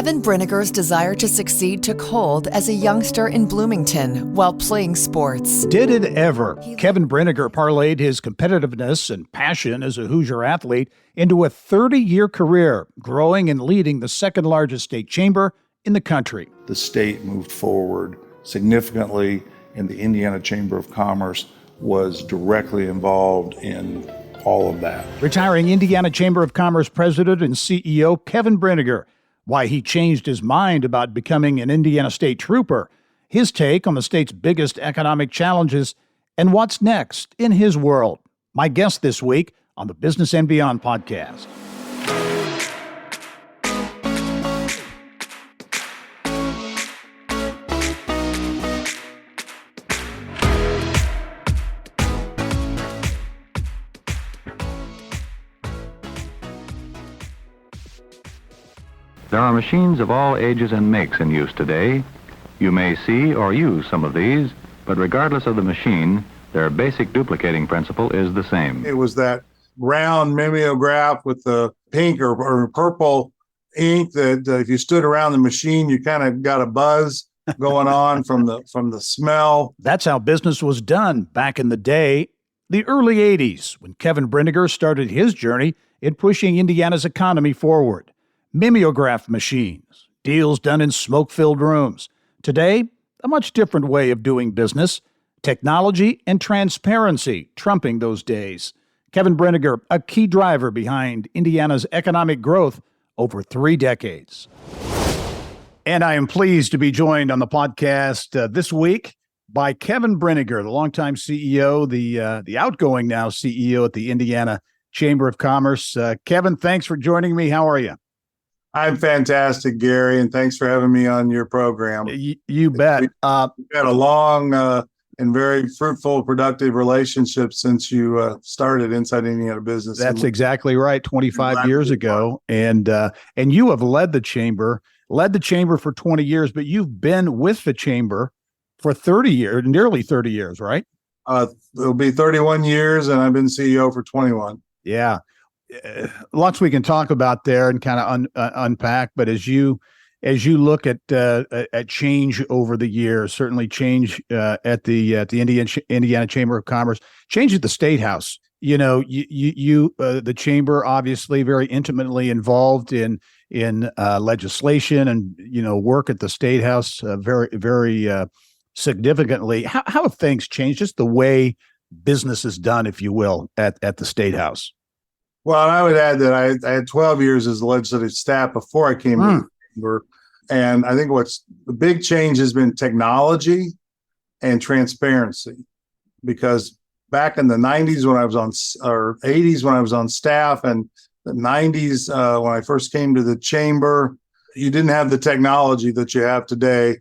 Kevin Brinegar's desire to succeed took hold as a youngster in Bloomington while playing sports. Did it ever? Kevin Brinegar parlayed his competitiveness and passion as a Hoosier athlete into a 30-year career, growing and leading the second largest state chamber in the country. The state moved forward significantly, and the Indiana Chamber of Commerce was directly involved in all of that. Retiring Indiana Chamber of Commerce President and CEO Kevin Brinegar, why he changed his mind about becoming an Indiana State Trooper, his take on the state's biggest economic challenges, and what's next in his world. My guest this week on the Business and Beyond podcast. There are machines of all ages and makes in use today. You may see or use some of these, but regardless of the machine, their basic duplicating principle is the same. It was that round mimeograph with the pink or purple ink that if you stood around the machine, you kind of got a buzz going on from the smell. That's how business was done back in the day, the early 80s, when Kevin Brinegar started his journey in pushing Indiana's economy forward. Mimeograph machines, deals done in smoke-filled rooms. Today, a much different way of doing business, technology and transparency trumping those days. Kevin Brinegar, a key driver behind Indiana's economic growth over 3 decades. And I am pleased to be joined on the podcast this week by Kevin Brinegar, the longtime CEO, the outgoing now CEO at the Indiana Chamber of Commerce. Kevin, thanks for joining me. How are you? I'm fantastic, Gary, and thanks for having me on your program. You bet. We've had a long and very fruitful, productive relationship since you started Inside Indiana Business. That's exactly right, 25 years ago. And you have led the chamber for 20 years, but you've been with the chamber for 30 years, nearly 30 years, right? It'll be 31 years, and I've been CEO for 21. Yeah. Lots we can talk about there and kind of unpack. But as you look at change over the years, certainly change at the Indiana Chamber of Commerce, change at the State House. You know, the chamber obviously very intimately involved in legislation and work at the State House very significantly. How have things changed? Just the way business is done, if you will, at the State House. Well, and I would add that I had 12 years as a legislative staff before I came to the chamber. And I think what's the big change has been technology and transparency. Because back in the 90s when I was or 80s when I was on staff, and the 90s when I first came to the chamber, you didn't have the technology that you have today.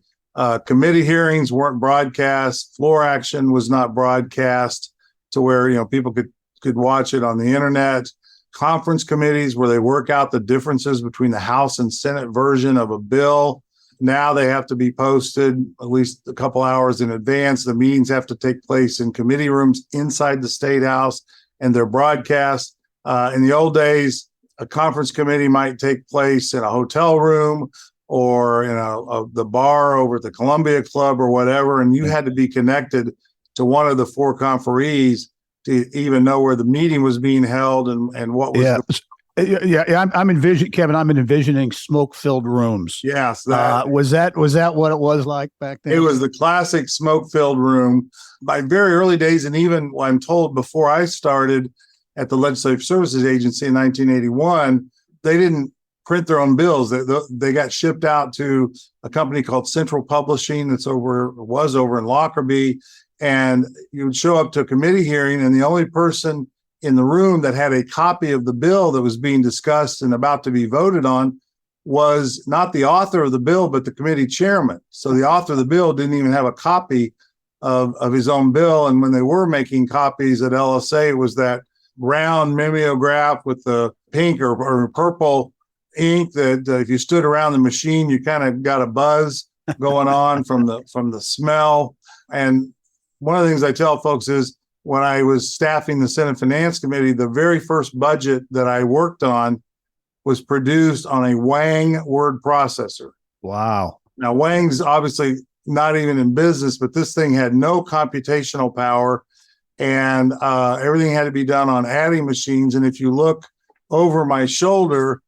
Committee hearings weren't broadcast. Floor action was not broadcast to where people could watch it on the internet. Conference committees where they work out the differences between the House and Senate version of a bill. Now they have to be posted at least a couple hours in advance. The meetings have to take place in committee rooms inside the State House, and they're broadcast. In the old days, a conference committee might take place in a hotel room or in the bar over at the Columbia Club or whatever, and you had to be connected to one of the 4 conferees to even know where the meeting was being held and what was. I'm envisioning smoke-filled rooms. Yes, was that what it was like back then? It was the classic smoke-filled room. By very early days, and even I'm told before I started at the Legislative Services Agency in 1981, they didn't print their own bills. They got shipped out to a company called Central Publishing was over in Lockerbie. And you would show up to a committee hearing, and the only person in the room that had a copy of the bill that was being discussed and about to be voted on was not the author of the bill, but the committee chairman. So the author of the bill didn't even have a copy of his own bill. And when they were making copies at LSA, it was that round mimeograph with the pink or purple ink that if you stood around the machine, you kind of got a buzz going on from the smell. And one of the things I tell folks is when I was staffing the Senate Finance Committee, the very first budget that I worked on was produced on a Wang word processor. Wow. Now, Wang's obviously not even in business, but this thing had no computational power, and everything had to be done on adding machines. And if you look over my shoulder,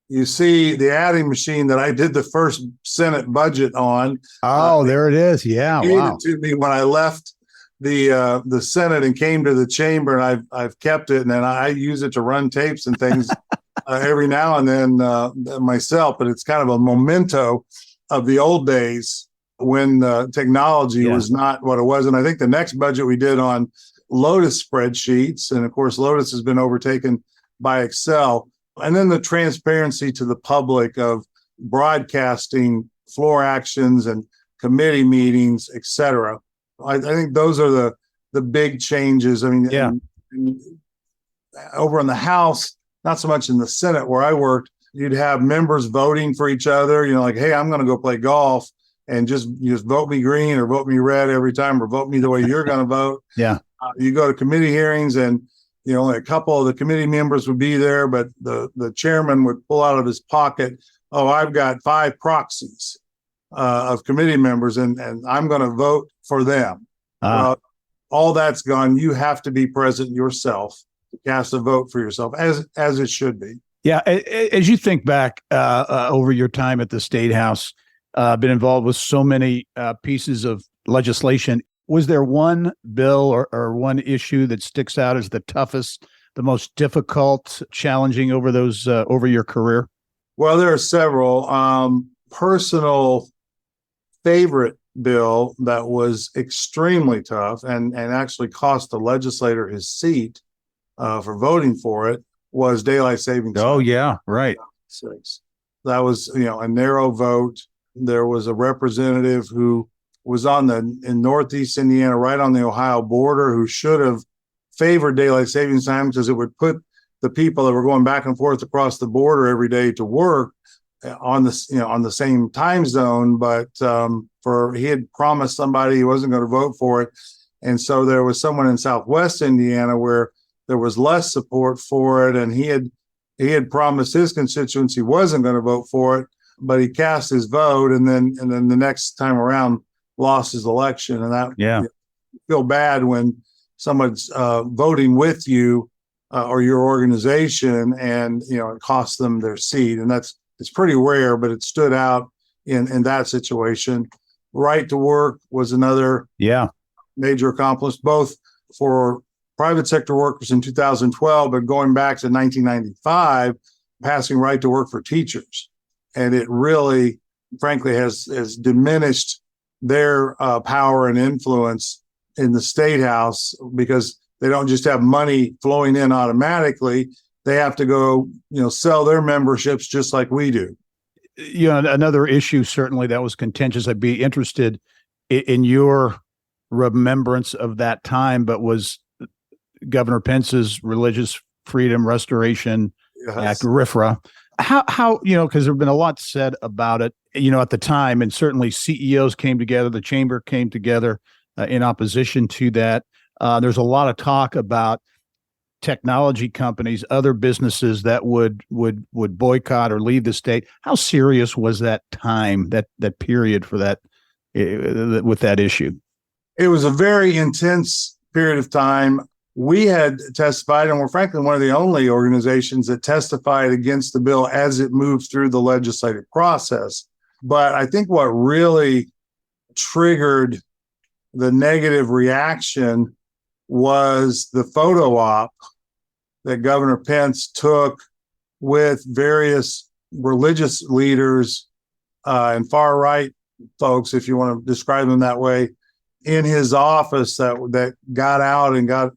you see the adding machine that I did the first Senate budget on. Oh, there it is. Yeah. Gave Wow. it to me when I left the Senate and came to the chamber, and I've kept it, and then I use it to run tapes and things every now and then myself. But it's kind of a memento of the old days when technology was not what it was. And I think the next budget we did on Lotus spreadsheets, and of course Lotus has been overtaken by Excel, and then the transparency to the public of broadcasting floor actions and committee meetings, et cetera. I think those are the big changes. I mean, and over in the House, not so much in the Senate where I worked, you'd have members voting for each other, like, hey, I'm going to go play golf, and just vote me green or vote me red every time, or vote me the way you're going to vote. Yeah. You go to committee hearings, and only a couple of the committee members would be there, but the chairman would pull out of his pocket, oh, I've got 5 proxies of committee members, and I'm going to vote for them. All that's gone. You have to be present yourself to cast a vote for yourself, as it should be. Yeah. As you think back over your time at the State House, been involved with so many pieces of legislation, was there one bill or one issue that sticks out as the toughest, the most difficult, challenging over your career? Well, there are several. Personal favorite bill that was extremely tough and actually cost the legislator his seat for voting for it was daylight savings time. Oh, yeah, right. That was, a narrow vote. There was a representative who was in Northeast Indiana, right on the Ohio border, who should have favored daylight savings time because it would put the people that were going back and forth across the border every day to work on the same time zone. But he had promised somebody he wasn't going to vote for it, and so there was someone in Southwest Indiana where there was less support for it, and he had promised his constituents he wasn't going to vote for it, but he cast his vote, and then the next time around lost his election. And that, you feel bad when someone's voting with you or your organization, and it costs them their seat. And it's pretty rare, but it stood out in that situation. Right to work was another major accomplishment, both for private sector workers in 2012, but going back to 1995, passing right to work for teachers. And it really, frankly, has diminished their power and influence in the State House, because they don't just have money flowing in automatically. They have to go, sell their memberships just like we do. Another issue certainly that was contentious. I'd be interested in your remembrance of that time, but was Governor Pence's Religious Freedom Restoration Act, RFRA. How because there have been a lot said about it, at the time, and certainly CEOs came together, the chamber came together in opposition to that. There's a lot of talk about technology companies, other businesses that would boycott or leave the state. How serious was that time, that period for that with that issue? It was a very intense period of time. We had testified, and we're frankly one of the only organizations that testified against the bill as it moved through the legislative process. But I think what really triggered the negative reaction was the photo op that Governor Pence took with various religious leaders and far right folks, if you want to describe them that way, in his office that got out and got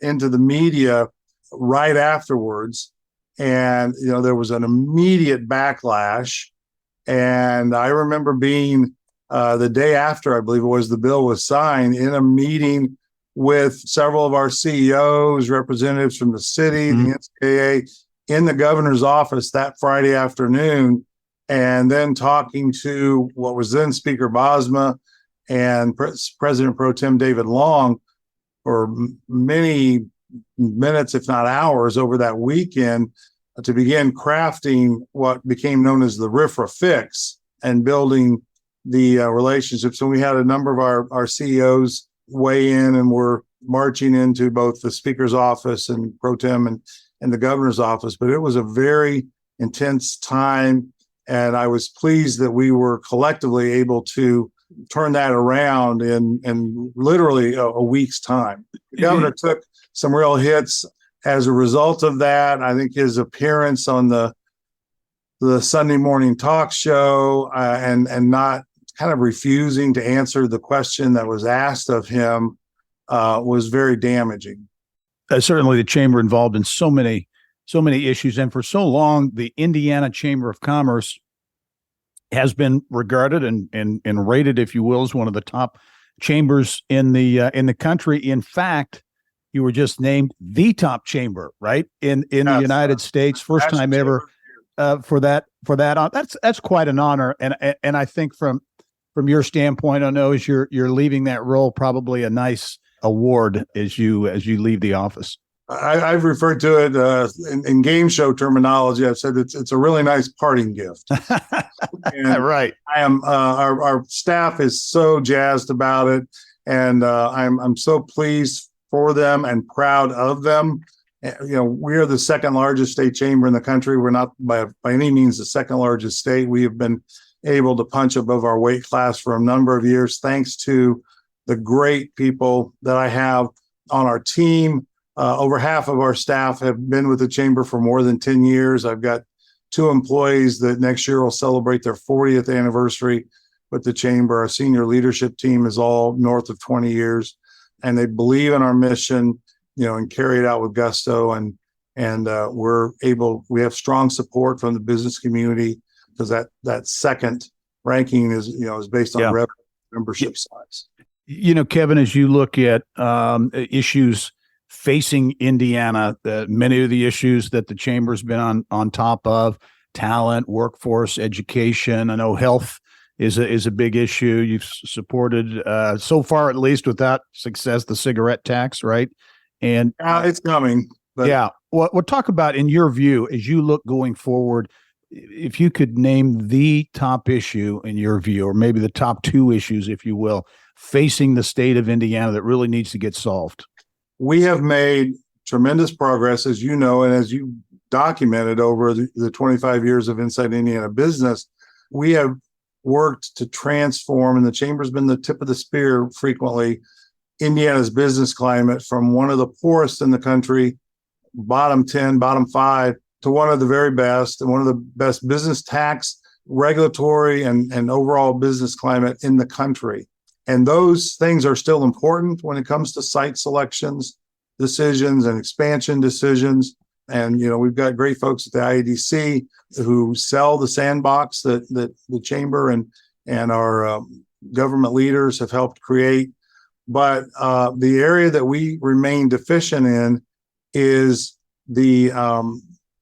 into the media right afterwards. And, there was an immediate backlash. And I remember being the day after, I believe it was, the bill was signed, in a meeting with several of our CEOs, representatives from the city, the NCAA, in the governor's office that Friday afternoon, and then talking to what was then Speaker Bosma and President Pro Tem David Long for many minutes, if not hours, over that weekend, to begin crafting what became known as the RIFRA fix and building the relationships. And we had a number of our CEOs weigh in, and were marching into both the speaker's office and pro tem and the governor's office. But it was a very intense time. And I was pleased that we were collectively able to turn that around in literally a week's time. The governor took some real hits as a result of that. I think his appearance on the Sunday morning talk show and not kind of refusing to answer the question that was asked of him was very damaging. Certainly the chamber involved in so many issues. And for so long, the Indiana Chamber of Commerce has been regarded and rated, if you will, as one of the top chambers in the country. In fact, you were just named the top chamber, right? In the United States, first time ever for that. That's quite an honor. And I think from your standpoint, I know as you're leaving that role, probably a nice award as you leave the office. I've referred to it in game show terminology. I've said it's a really nice parting gift. Right. I am. Our staff is so jazzed about it, and I'm so pleased for them and proud of them. We are the second largest state chamber in the country. We're not by any means the second largest state. We have been able to punch above our weight class for a number of years, thanks to the great people that I have on our team. Over half of our staff have been with the chamber for more than 10 years. I've got 2 employees that next year will celebrate their 40th anniversary with the chamber. Our senior leadership team is all north of 20 years, and they believe in our mission, and carry it out with gusto. And we have strong support from the business community, because that second ranking is based on membership size. Kevin, as you look at issues facing Indiana, many of the issues that the chamber's been on top of, talent, workforce, education. I know health is a big issue. You've supported, so far at least without success, the cigarette tax, right? And it's coming. But yeah. Well, we'll talk about, in your view, as you look going forward, if you could name the top issue in your view, or maybe the top 2 issues, if you will, facing the state of Indiana that really needs to get solved. We have made tremendous progress, as you know, and as you documented over the 25 years of Inside Indiana business. We have worked to transform, and the chamber's been the tip of the spear frequently, Indiana's business climate from one of the poorest in the country, bottom 10, bottom 5, to one of the very best, and one of the best business tax, regulatory, and overall business climate in the country. And those things are still important when it comes to site selections, decisions, and expansion decisions. And, we've got great folks at the IEDC who sell the sandbox that the chamber and our government leaders have helped create. But the area that we remain deficient in is the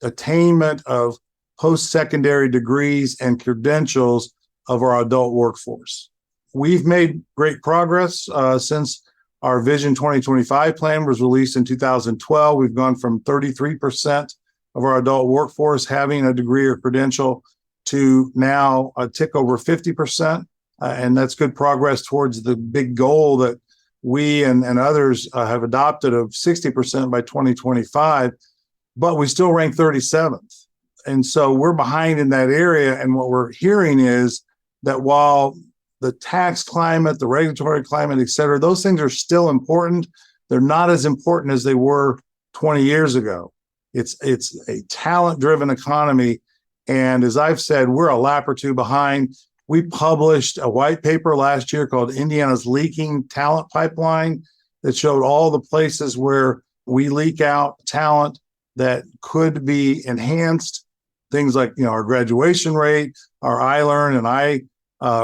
attainment of post-secondary degrees and credentials of our adult workforce. We've made great progress since our Vision 2025 plan was released in 2012. We've gone from 33% of our adult workforce having a degree or credential to now a tick over 50%. And that's good progress towards the big goal that we and others have adopted of 60% by 2025. But we still rank 37th. And so we're behind in that area. And what we're hearing is that while the tax climate, the regulatory climate, et cetera, those things are still important, they're not as important as they were 20 years ago. It's a talent-driven economy. And as I've said, we're a lap or 2 behind. We published a white paper last year called Indiana's Leaking Talent Pipeline that showed all the places where we leak out talent that could be enhanced. Things like, our graduation rate, our iLearn and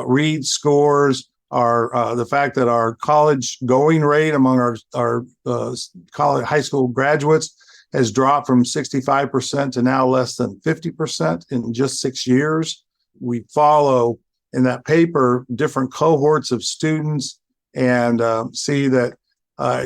read scores, our the fact that our college going rate among our college high school graduates has dropped from 65% to now less than 50% in just 6 years. We follow in that paper different cohorts of students and see that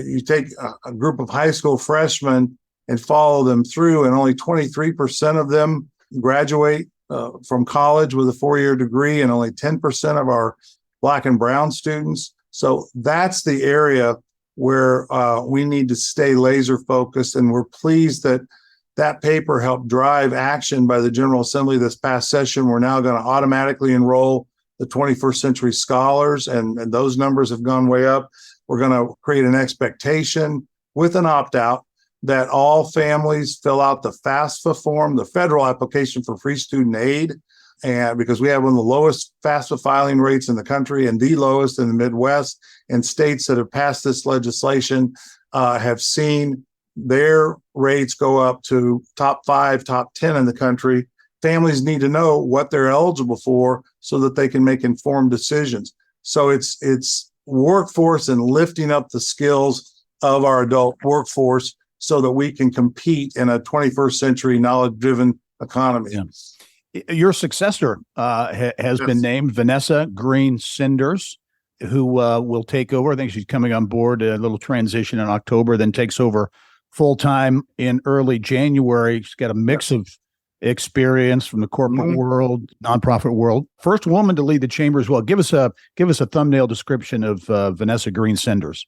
you take a group of high school freshmen and follow them through. And only 23% of them graduate from college with a 4-year degree, and only 10% of our Black and brown students. So that's the area where we need to stay laser focused. And we're pleased that that paper helped drive action by the General Assembly this past session. We're now going to automatically enroll the 21st Century Scholars, and those numbers have gone way up. We're going to create an expectation with an opt-out that all families fill out the FAFSA form, the federal application for free student aid, and because we have one of the lowest FAFSA filing rates in the country and the lowest in the Midwest, and states that have passed this legislation have seen their rates go up to top 5, top 10 in the country. Families need to know what they're eligible for so that they can make informed decisions. So it's workforce and lifting up the skills of our adult workforce so that we can compete in a 21st century knowledge-driven economy. Yeah. Your successor has been named, Vanessa Green Cinders, who will take over. I think she's coming on board, a little transition in October, then takes over full-time in early January. She's got a mix of experience from the corporate world, nonprofit world. First woman to lead the chamber as well. Give us a thumbnail description of Vanessa Green Cinders.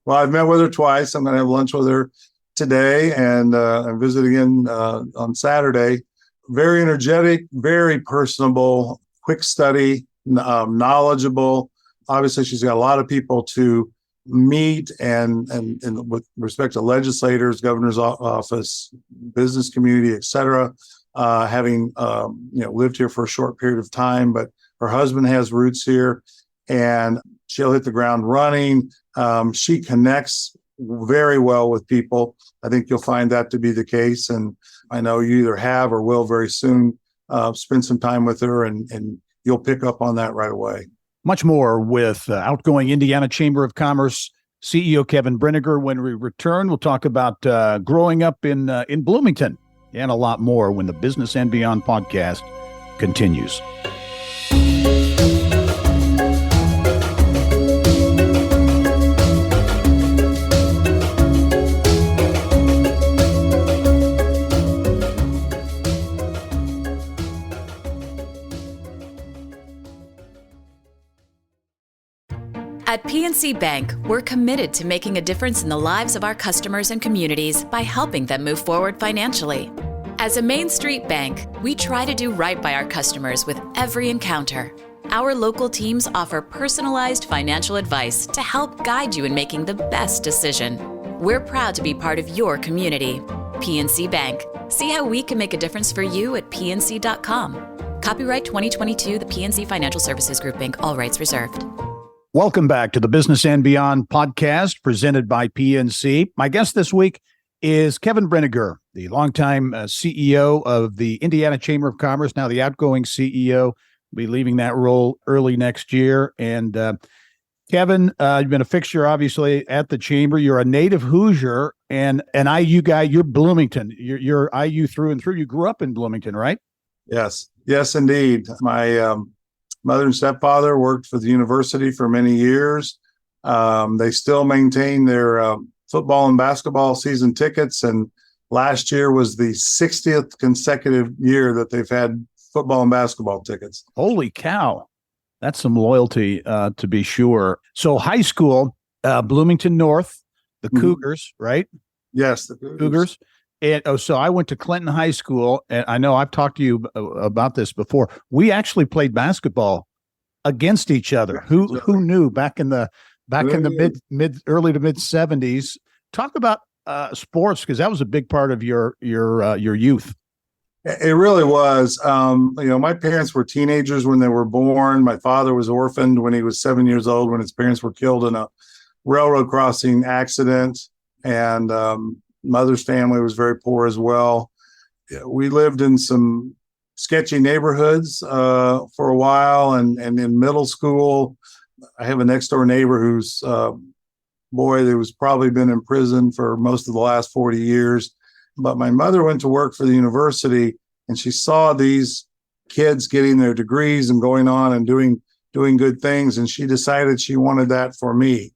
Well, I've met with her twice. I'm going to have lunch with her today and visit again on Saturday. Very energetic, very personable, quick study, knowledgeable. Obviously, she's got a lot of people to meet and with respect to legislators, governor's office, business community, et cetera, having lived here for a short period of time, but her husband has roots here and she'll hit the ground running. She connects very well with people. I think you'll find that to be the case. And I know you either have or will very soon spend some time with her, and you'll pick up on that right away. Much more with outgoing Indiana Chamber of Commerce CEO Kevin Brinegar. When we return, we'll talk about growing up in Bloomington and a lot more when the Business and Beyond podcast continues. At PNC Bank, we're committed to making a difference in the lives of our customers and communities by helping them move forward financially. As a Main Street bank, we try to do right by our customers with every encounter. Our local teams offer personalized financial advice to help guide you in making the best decision. We're proud to be part of your community. PNC Bank. See how we can make a difference for you at pnc.com. Copyright 2022, the PNC Financial Services Group, Inc., all rights reserved. Welcome back to the Business and Beyond podcast presented by PNC. My guest this week is Kevin Brinegar, the longtime CEO of the Indiana Chamber of Commerce, now the outgoing CEO. Will be leaving that role early next year. And Kevin, you've been a fixture, obviously, at the Chamber. You're a native Hoosier and an IU guy. You're Bloomington. You're IU through and through. You grew up in Bloomington, right? Yes, indeed. My mother and stepfather worked for the university for many years. They still maintain their football and basketball season tickets. And last year was the 60th consecutive year that they've had football and basketball tickets. Holy cow. That's some loyalty, to be sure. So high school, Bloomington North, the Cougars, right? Yes, the Cougars. And so I went to Clinton High School, and I know I've talked to you about this before. We actually played basketball against each other. Who knew back in the early to mid 70s? Talk about sports, because that was a big part of your youth. It really was. My parents were teenagers when they were born. My father was orphaned when he was 7 years old, when his parents were killed in a railroad crossing accident. And mother's family was very poor as well. We lived in some sketchy neighborhoods for a while, and in middle school, I have a next door neighbor who's who's probably been in prison for most of the last 40 years. But my mother went to work for the university, and she saw these kids getting their degrees and going on and doing good things, and she decided she wanted that for me.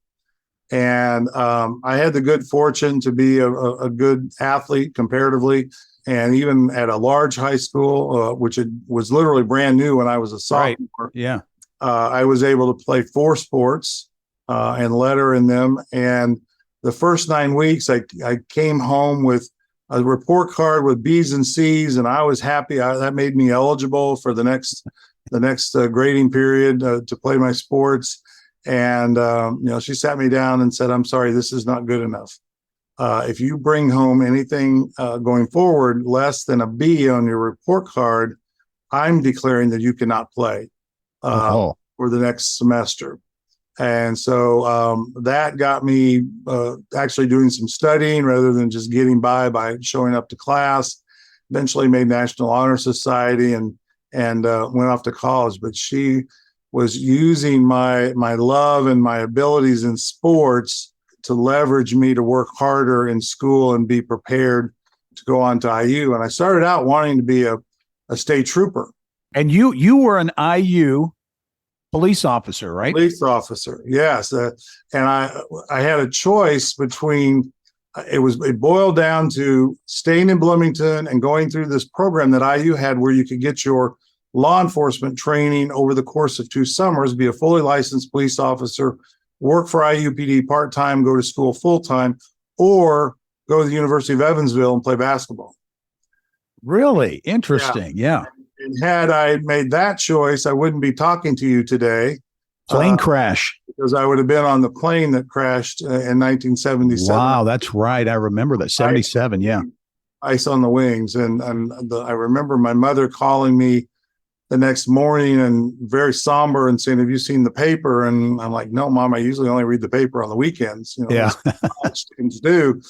And I had the good fortune to be a good athlete comparatively. And even at a large high school, which was literally brand new when I was a sophomore, Right. Yeah. I was able to play 4 sports and letter in them. And the first 9 weeks, I came home with a report card with B's and C's, and I was happy. That made me eligible for the next grading period to play my sports. And she sat me down and said, "I'm sorry, this is not good enough. If you bring home anything going forward less than a B on your report card, I'm declaring that you cannot play for the next semester." And so that got me actually doing some studying rather than just getting by showing up to class. Eventually made National Honor Society and went off to college. But she was using my love and my abilities in sports to leverage me to work harder in school and be prepared to go on to IU. And I started out wanting to be a state trooper. And you were an IU police officer, right? Police officer, yes. And I had a choice between, it boiled down to staying in Bloomington and going through this program that IU had where you could get your law enforcement training over the course of 2 summers, be a fully licensed police officer, work for IUPD part-time, go to school full-time, or go to the University of Evansville and play basketball. Really? Interesting. Yeah. And had I made that choice, I wouldn't be talking to you today. Plane crash. Because I would have been on the plane that crashed in 1977. Wow, that's right. I remember that. 77, yeah. Ice on the wings. And I remember my mother calling me the next morning and very somber and saying, "Have you seen the paper?" And I'm like, "No, Mom, I usually only read the paper on the weekends. Yeah. Things to do."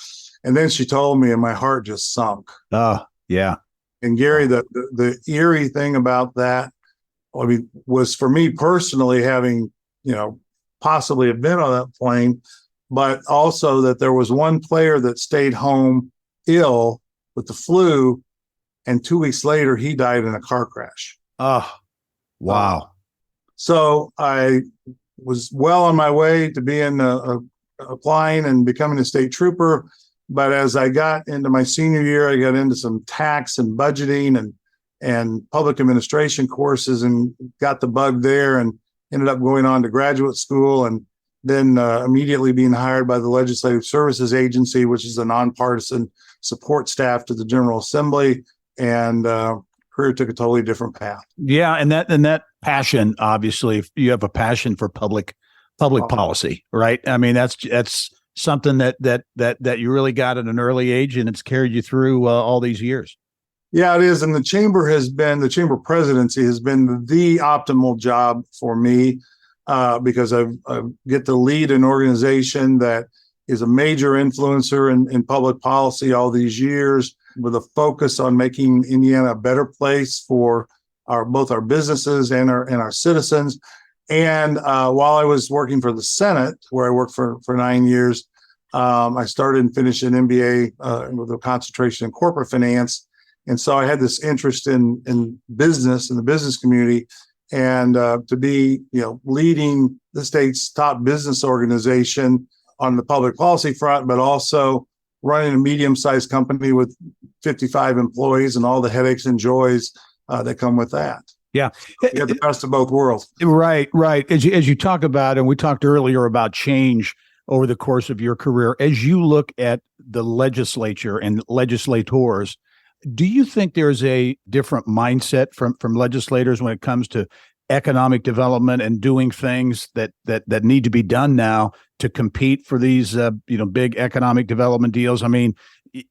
And then she told me and my heart just sunk. Oh, yeah. And Gary, the eerie thing about that, was for me personally having, possibly have been on that plane, but also that there was one player that stayed home ill with the flu, and 2 weeks later he died in a car crash. Oh, wow. So I was well on my way to being applying and becoming a state trooper. But as I got into my senior year, I got into some tax and budgeting and public administration courses and got the bug there and ended up going on to graduate school and then immediately being hired by the Legislative Services Agency, which is a nonpartisan support staff to the General Assembly, and career took a totally different path. Yeah, and that passion, obviously, you have a passion for public policy, right? I mean, that's something that you really got at an early age, and it's carried you through all these years. Yeah, it is. And the chamber presidency has been the optimal job for me because I get to lead an organization that is a major influencer in public policy all these years, with a focus on making Indiana a better place for both our businesses and our citizens. And while I was working for the Senate, where I worked for 9 years, I started and finished an MBA with a concentration in corporate finance. And so I had this interest in business and the business community, and to be leading the state's top business organization on the public policy front, but also running a medium-sized company with 55 employees and all the headaches and joys that come with that. Yeah. You get the best of both worlds. Right. As you talk about, and we talked earlier about change over the course of your career, as you look at the legislature and legislators, do you think there's a different mindset from legislators when it comes to economic development and doing things that need to be done now to compete for these big economic development deals? I mean,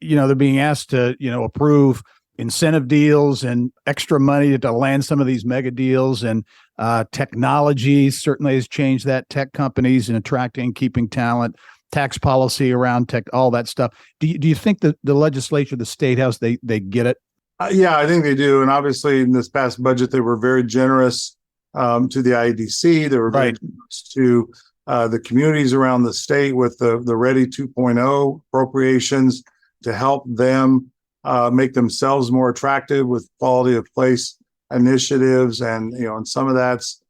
they're being asked to approve incentive deals and extra money to land some of these mega deals, and technology certainly has changed that. Tech companies and attracting, keeping talent, tax policy around tech, all that stuff. Do you think that the legislature, the state house, they get it? Yeah, I think they do. And obviously in this past budget, they were very generous to the IDC. They were very generous to the communities around the state with the Ready 2.0 appropriations to help them make themselves more attractive with quality of place initiatives. And some of that's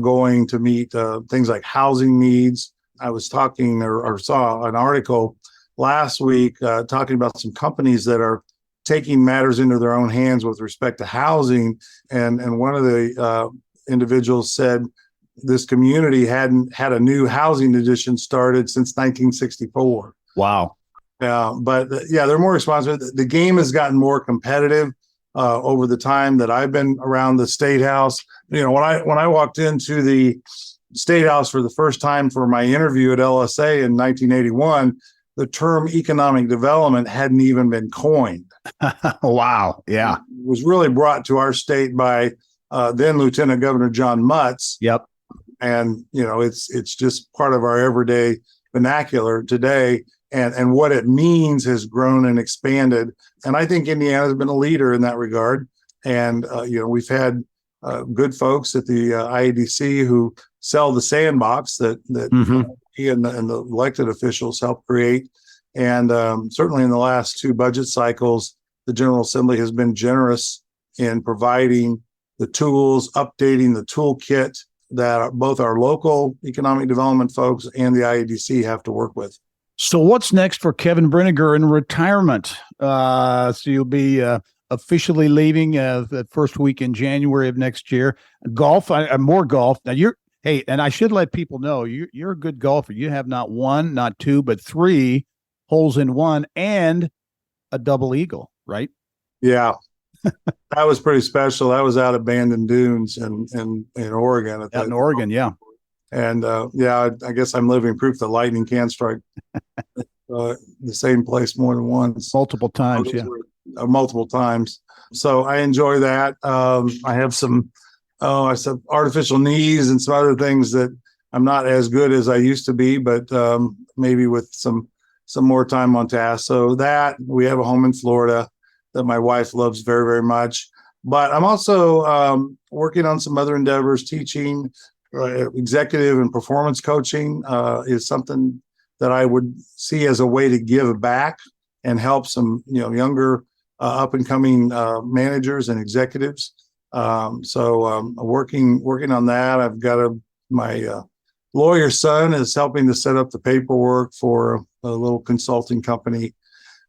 going to meet things like housing needs. I was talking or saw an article last week talking about some companies that are taking matters into their own hands with respect to housing. And one of the individuals said this community hadn't had a new housing addition started since 1964. Wow. But they're more responsive. The game has gotten more competitive over the time that I've been around the State House. When I walked into the State House for the first time for my interview at LSA in 1981, the term economic development hadn't even been coined. Wow. Yeah. It was really brought to our state by then Lieutenant Governor John Mutz. Yep. And, it's just part of our everyday vernacular today. And what it means has grown and expanded. And I think Indiana has been a leader in that regard. And, we've had good folks at the IADC who sell the sandbox that he and the elected officials helped create. And certainly in the last two budget cycles, the General Assembly has been generous in providing the tools, updating the toolkit that both our local economic development folks and the IADC have to work with. So what's next for Kevin Brinegar in retirement? So you'll be officially leaving the first week in January of next year. Golf, more golf. Now and I should let people know you're a good golfer. You have not one, not two, but three holes in one and a double eagle, right? Yeah, that was pretty special. That was out at Bandon Dunes in Oregon. Out in Oregon, yeah. And I guess I'm living proof that lightning can strike the same place more than once. Multiple times, yeah. Multiple times. So I enjoy that. I have some artificial knees and some other things that I'm not as good as I used to be, but maybe with some more time on task. So that we have a home in Florida that my wife loves very, very much. But I'm also working on some other endeavors, teaching. Executive and performance coaching is something that I would see as a way to give back and help some younger up and coming managers and executives. So working on that. I've got my lawyer son is helping to set up the paperwork for a little consulting company.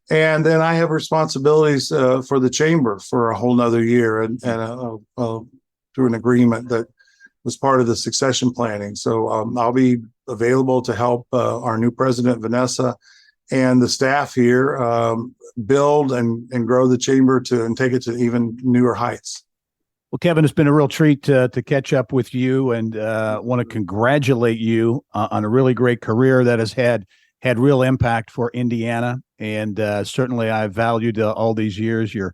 And then I have responsibilities for the chamber for a whole nother year and through an agreement that was part of the succession planning. So I'll be available to help our new president, Vanessa, and the staff here build and grow the chamber and take it to even newer heights. Well, Kevin, it's been a real treat to catch up with you, and want to congratulate you on a really great career that has had real impact for Indiana. And certainly I've valued all these years, your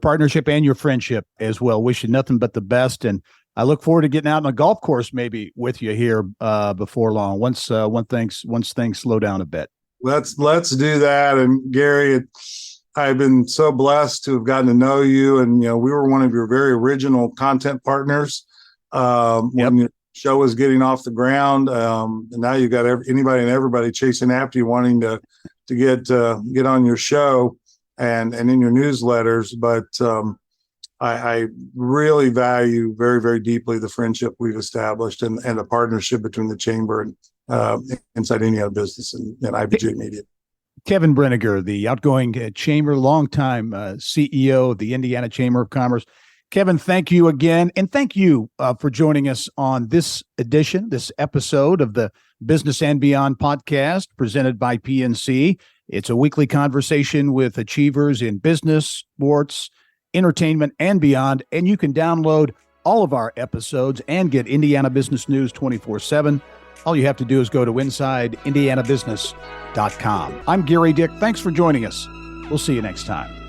partnership and your friendship as well. Wish you nothing but the best. And I look forward to getting out on a golf course maybe with you here before long. Once things slow down a bit. Let's do that. And Gary, I've been so blessed to have gotten to know you, and we were one of your very original content partners when your show was getting off the ground. And now you've got anybody and everybody chasing after you, wanting to get on your show and in your newsletters. But I really value very, very deeply the friendship we've established and the partnership between the chamber and Inside Indiana Business and IBJ Media. Kevin Brinegar, the outgoing chamber, longtime CEO of the Indiana Chamber of Commerce. Kevin, thank you again. And thank you for joining us on this episode of the Business and Beyond podcast presented by PNC. It's a weekly conversation with achievers in business, sports, entertainment, and beyond. And you can download all of our episodes and get Indiana business news 24/7. All you have to do is go to InsideIndianaBusiness.com. I'm Gary Dick. Thanks for joining us. We'll see you next time.